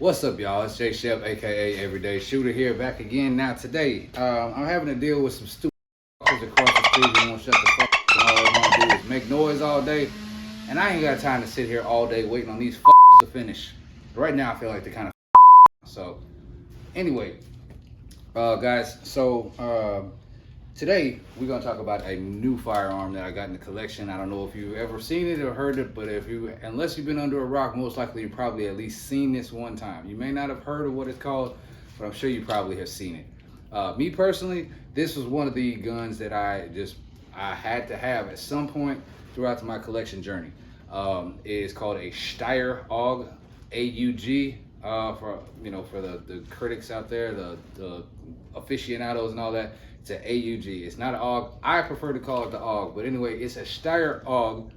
What's up, y'all? It's Jay Chef, aka Everyday Shooter, here back again. Now today, I'm having to deal with some stupid across the street who won't shut the fuck up, and all they want to do is make noise all day. And I ain't got time to sit here all day waiting on these to finish. Right now, I feel like they're kind of so. Anyway, guys, today we're gonna talk about a new firearm that I got in the collection. I don't know if you've ever seen it or heard it, but unless you've been under a rock, most likely you probably at least seen this one time. You may not have heard of what it's called, but I'm sure you probably have seen it. Me personally, this was one of the guns that I had to have at some point throughout my collection journey. It is called a Steyr AUG, AUG. For the critics out there, the aficionados and all that. It's an AUG. It's not an AUG. I prefer to call it the AUG, but anyway, it's a Steyr AUG.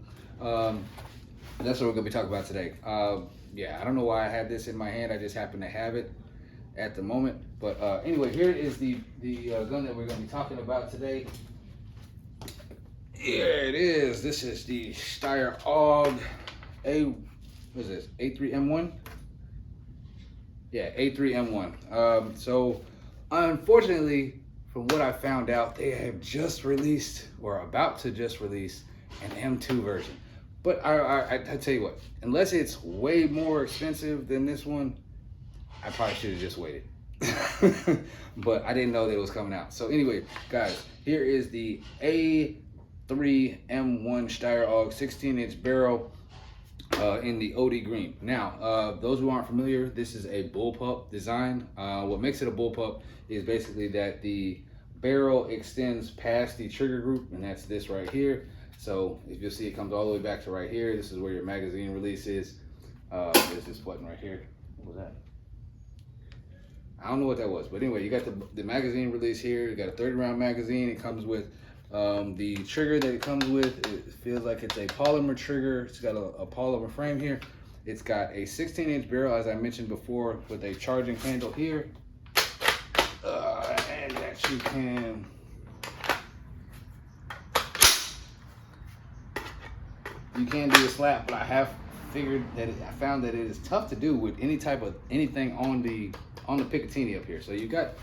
That's what we're gonna be talking about today. Yeah, I don't know why I have this in my hand. I just happen to have it at the moment. But anyway, here is the gun that we're gonna be talking about today. Here it is. This is the Steyr AUG what is this? A3M1. Yeah, A3M1. So unfortunately, from what I found out, they have just released or about to just release an M2 version. But I tell you what, unless it's way more expensive than this one, I probably should have just waited. But I didn't know that it was coming out. So anyway, guys, here is the A3M1 Steyr AUG 16-inch barrel. In the OD green. Now, those who aren't familiar, this is a bullpup design. What makes it a bullpup is basically that the barrel extends past the trigger group, and that's this right here. So if you'll see, it comes all the way back to right here. This is where your magazine release is. There's this button right here. What was that? I don't know what that was, but anyway, you got the magazine release here. You got a 30-round magazine. It comes with the trigger that it comes with. It feels like it's a polymer trigger. It's got a polymer frame here. It's got a 16-inch barrel, as I mentioned before, with a charging handle here. And that you can do a slap, but I have figured that I found that it is tough to do with anything on the Picatinny up here. So you got,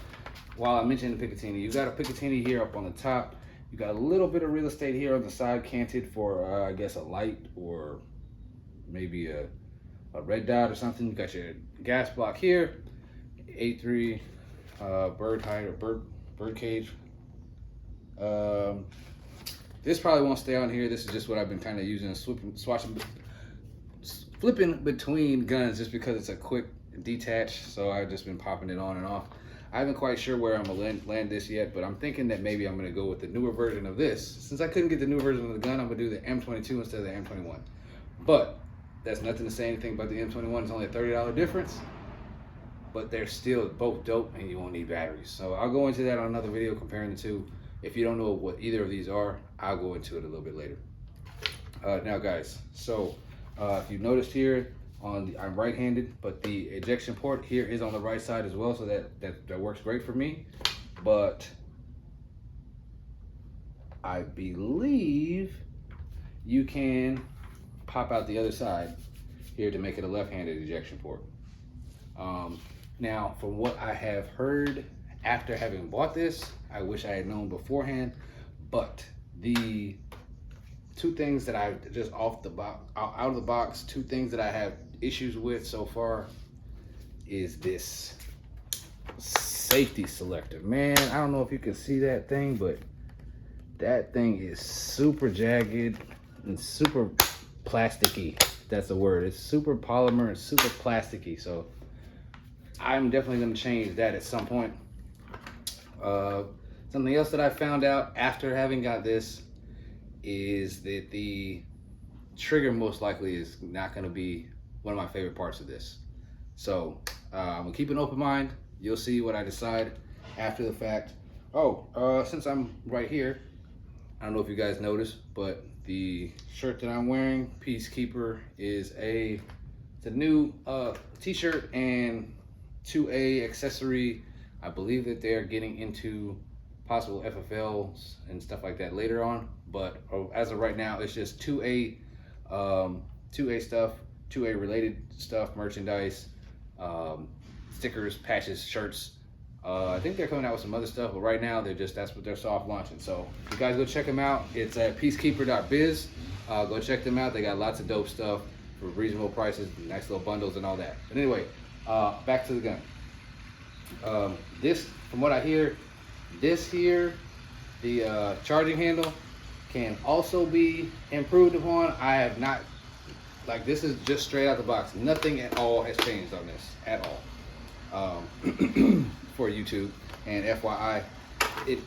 while I mentioned the Picatinny, you got a Picatinny here up on the top. You got a little bit of real estate here on the side, canted for I guess a light or maybe a red dot or something. You got your gas block here, A3 bird height or bird cage. This probably won't stay on here. This is just what I've been kind of using, flipping between guns just because it's a quick detach. So I've just been popping it on and off. I haven't quite sure where I'm gonna land this yet, but I'm thinking that maybe I'm gonna go with the newer version of this. Since I couldn't get the new version of the gun, I'm gonna do the M22 instead of the M21. But that's nothing to say anything about the M21. It's only a $30 difference, but they're still both dope, and you won't need batteries. So I'll go into that on another video comparing the two. If you don't know what either of these are, I'll go into it a little bit later. Now guys, so if you noticed here, I'm right-handed, but the ejection port here is on the right side as well, so that works great for me. But I believe you can pop out the other side here to make it a left-handed ejection port. Now, from what I have heard after having bought this, I wish I had known beforehand, but the two things that I just out of the box, two things that I have issues with so far is this safety selector. Man, I don't know if you can see that thing, but that thing is super jagged and super plasticky. That's the word. It's super polymer and super plasticky. So I'm definitely going to change that at some point. Something else that I found out after having got this is that the trigger most likely is not going to be one of my favorite parts of this. So I'm gonna keep an open mind. You'll see what I decide after the fact. Since I'm right here, I don't know if you guys noticed, but the shirt that I'm wearing, Peacekeeper, is it's a new t-shirt and 2A accessory. I believe that they're getting into possible FFLs and stuff like that later on, but as of right now, it's just 2A stuff, 2A related stuff, merchandise, stickers, patches, shirts. I think they're coming out with some other stuff, but right now that's what they're soft launching. So you guys go check them out. It's at peacekeeper.biz. Go check them out. They got lots of dope stuff for reasonable prices, nice little bundles and all that. But anyway, back to the gun. This, from what I hear, this here, the charging handle can also be improved upon. I have not, like, this is just straight out the box. Nothing at all has changed on this at all. For YouTube, and FYI, it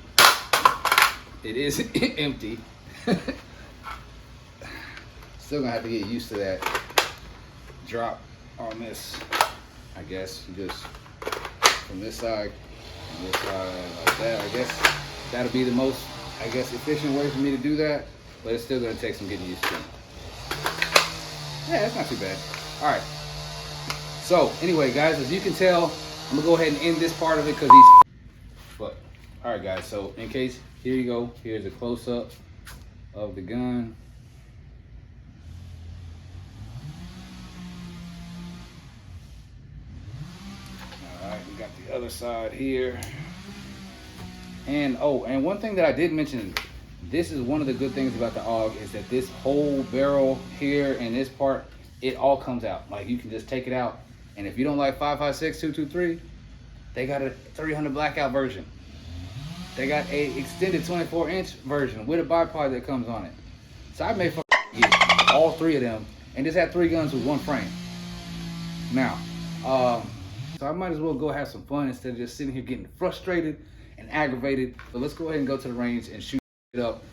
is empty. Still gonna have to get used to that drop on this, I guess. Just from this side, and this side, like that. I guess that'll be the most, I guess, efficient way for me to do that, but it's still gonna take some getting used to. Yeah, it's not too bad. All right. So anyway, guys, as you can tell, I'm gonna go ahead and end this part of it because but all right, guys. So in case, here you go. Here's a close-up of the gun. All right, we got the other side here. And and one thing that I did mention, this is one of the good things about the AUG is that this whole barrel here and this part, it all comes out. Like, you can just take it out. And if you don't like 5.56, 223, they got a 300 blackout version. They got a extended 24-inch version with a bipod that comes on it. So I may get all three of them and just have 3 guns with 1 frame. Now, so I might as well go have some fun instead of just sitting here getting frustrated and aggravated. So let's go ahead and go to the range and shoot it up.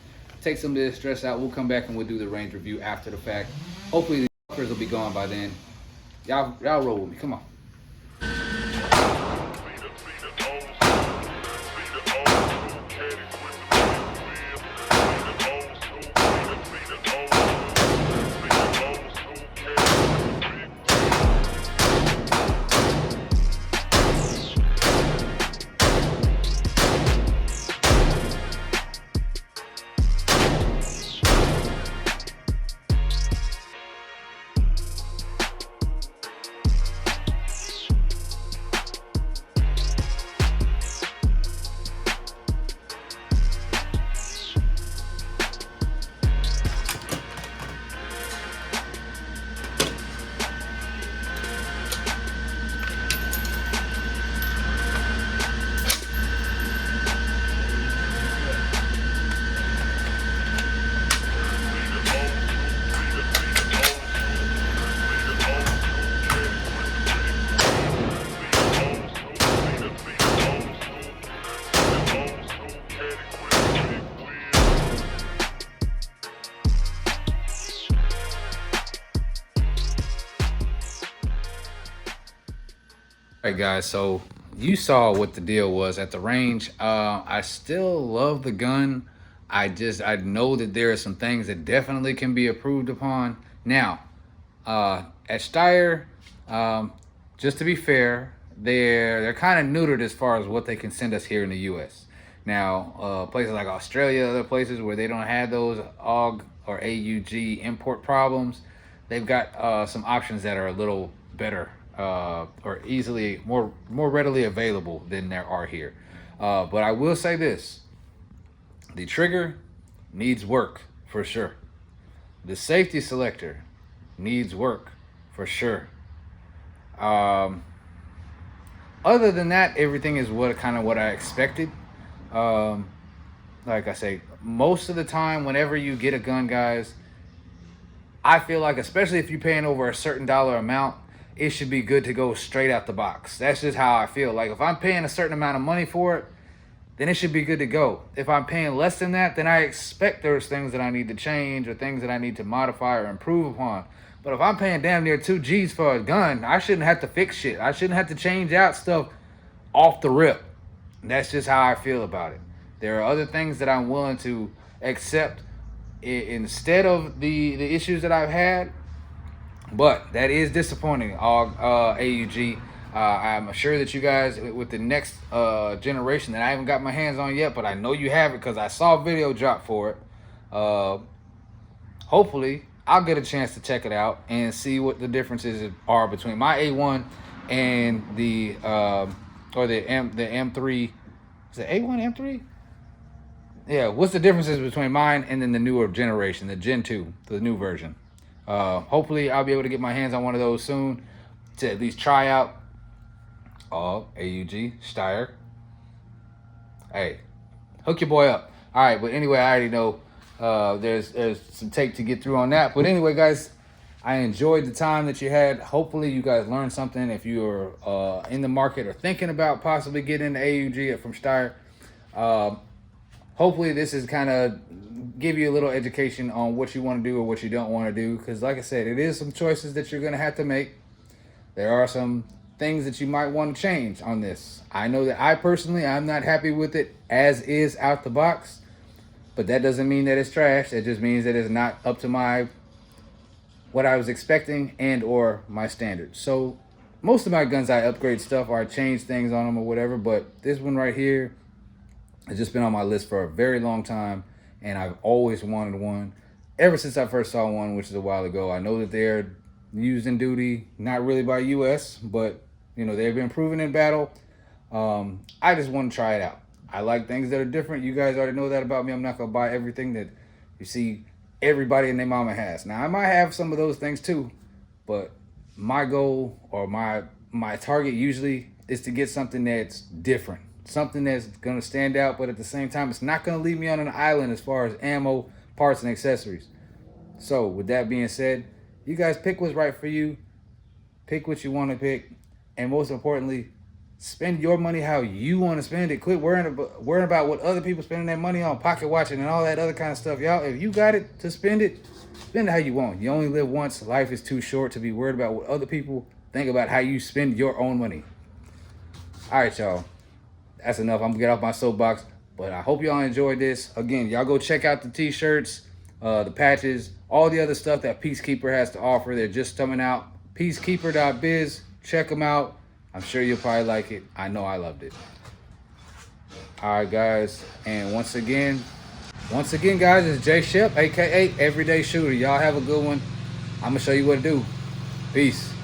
Take some of this stress out. We'll come back and we'll do the range review after the fact. Hopefully the fuckers will be gone by then. Y'all roll with me. Come on. All right, guys, so you saw what the deal was at the range. I still love the gun. I know that there are some things that definitely can be improved upon. Now, at Steyr, just to be fair, they're kind of neutered as far as what they can send us here in the U.S. Now, places like Australia, other places where they don't have those AUG or AUG import problems, they've got some options that are a little better. Or easily more readily available than there are here. But I will say this, the trigger needs work for sure. The safety selector needs work for sure. Other than that, everything is what I expected. Like I say, most of the time whenever you get a gun, guys, I feel like, especially if you're paying over a certain dollar amount, it should be good to go straight out the box. That's just how I feel. Like, if I'm paying a certain amount of money for it, then it should be good to go. If I'm paying less than that, then I expect there's things that I need to change or things that I need to modify or improve upon. But if I'm paying damn near 2 G's for a gun, I shouldn't have to fix shit. I shouldn't have to change out stuff off the rip. And that's just how I feel about it. There are other things that I'm willing to accept instead of the issues that I've had. But that is disappointing, AUG. I'm sure that you guys, with the next generation that I haven't got my hands on yet, but I know you have it because I saw a video drop for it. Hopefully, I'll get a chance to check it out and see what the differences are between my A1 and the M3. Is it A1 M3? Yeah, what's the differences between mine and then the newer generation, the Gen 2, the new version? Hopefully, I'll be able to get my hands on one of those soon to at least try out. AUG, Steyr. Hey, hook your boy up. All right, but anyway, I already know there's some tape to get through on that. But anyway, guys, I enjoyed the time that you had. Hopefully, you guys learned something. If you're in the market or thinking about possibly getting the AUG from Steyr, hopefully this is kind of give you a little education on what you want to do or what you don't want to do. Because like I said, it is some choices that you're going to have to make. There are some things that you might want to change on this. I know that I'm not happy with it as is out the box, but that doesn't mean that it's trash. It just means that it's not up to what I was expecting and or my standards. So most of my guns, I upgrade stuff or I change things on them or whatever, but this one right here has just been on my list for a very long time, and I've always wanted one ever since I first saw one, which is a while ago. I know that they're used in duty, not really by US, but you know, they've been proven in battle. I just want to try it out. I like things that are different. You guys already know that about me. I'm not going to buy everything that you see everybody and their mama has. Now, I might have some of those things too, but my goal or my target usually is to get something that's different. Something that's going to stand out, but at the same time, it's not going to leave me on an island as far as ammo, parts, and accessories. So, with that being said, you guys pick what's right for you. Pick what you want to pick. And most importantly, spend your money how you want to spend it. Quit worrying about what other people spending their money on, pocket watching and all that other kind of stuff. Y'all, if you got it to spend it how you want. You only live once. Life is too short to be worried about what other people think about how you spend your own money. All right, y'all. That's enough. I'm going to get off my soapbox. But I hope y'all enjoyed this. Again, y'all go check out the t-shirts, the patches, all the other stuff that Peacekeeper has to offer. They're just coming out. Peacekeeper.biz. Check them out. I'm sure you'll probably like it. I know I loved it. All right, guys. And once again, guys, it's Jay Shep, a.k.a. Everyday Shooter. Y'all have a good one. I'm going to show you what to do. Peace.